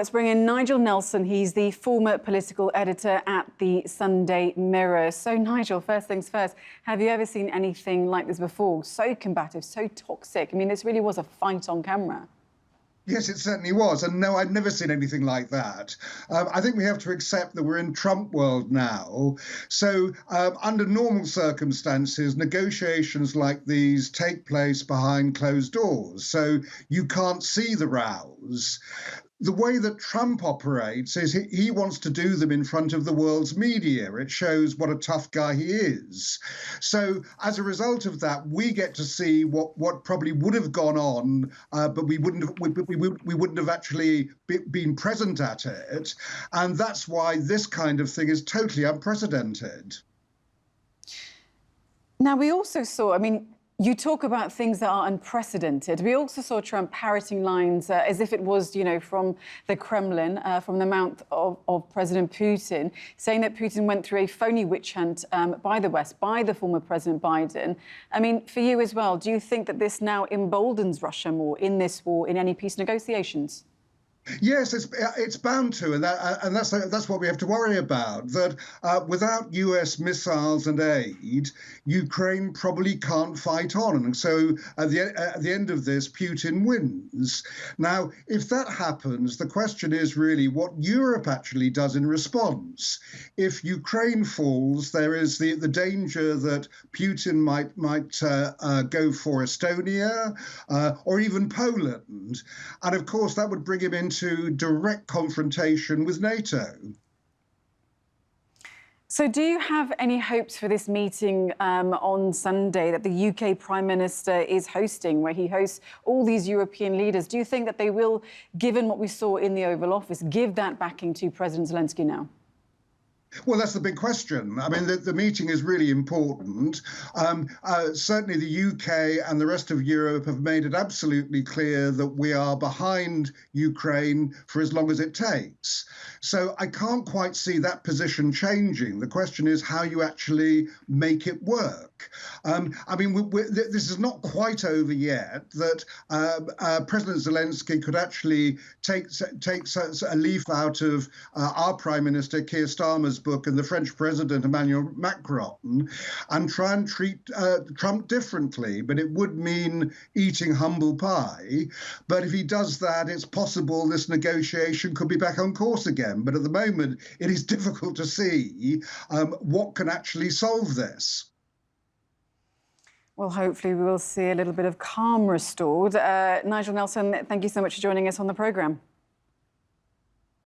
let's bring in Nigel Nelson. He's the former political editor at the Sunday Mirror. So, Nigel, first things first, have you ever seen anything like this before? So combative, so toxic. I mean, this really was a fight on camera. Yes, it certainly was. And no, I'd never seen anything like that. I think we have to accept that we're in Trump world now. So under normal circumstances, negotiations like these take place behind closed doors. So you can't see the rows. The way that Trump operates is he wants to do them in front of the world's media. It shows what a tough guy he is. So as a result of that, we get to see what probably would have gone on, but we wouldn't have actually been present at it. And that's why this kind of thing is totally unprecedented. Now, we also saw, I mean, you talk about things that are unprecedented. We also saw Trump parroting lines as if it was, you know, from the Kremlin, from the mouth of President Putin, saying that Putin went through a phony witch hunt by the West, by the former President Biden. I mean, for you as well, do you think that this now emboldens Russia more in this war, in any peace negotiations? Yes, it's bound to, and that's what we have to worry about. That without US missiles and aid, Ukraine probably can't fight on, and so at the end of this, Putin wins. Now, if that happens, the question is really what Europe actually does in response. If Ukraine falls, there is the danger that Putin might go for Estonia or even Poland, and of course that would bring him into direct confrontation with NATO. So do you have any hopes for this meeting on Sunday that the UK Prime Minister is hosting, where he hosts all these European leaders? Do you think that they will, given what we saw in the Oval Office, give that backing to President Zelensky now? Well, that's the big question. I mean, the meeting is really important. Certainly the UK and the rest of Europe have made it absolutely clear that we are behind Ukraine for as long as it takes. So I can't quite see that position changing. The question is how you actually make it work. I mean, this is not quite over yet, that President Zelensky could actually take a leaf out of our Prime Minister Keir Starmer's book and the French President Emmanuel Macron and try and treat Trump differently, but it would mean eating humble pie. But if he does that, it's possible this negotiation could be back on course again. But at the moment, it is difficult to see what can actually solve this. Well, hopefully we will see a little bit of calm restored. Nigel Nelson, thank you so much for joining us on the programme.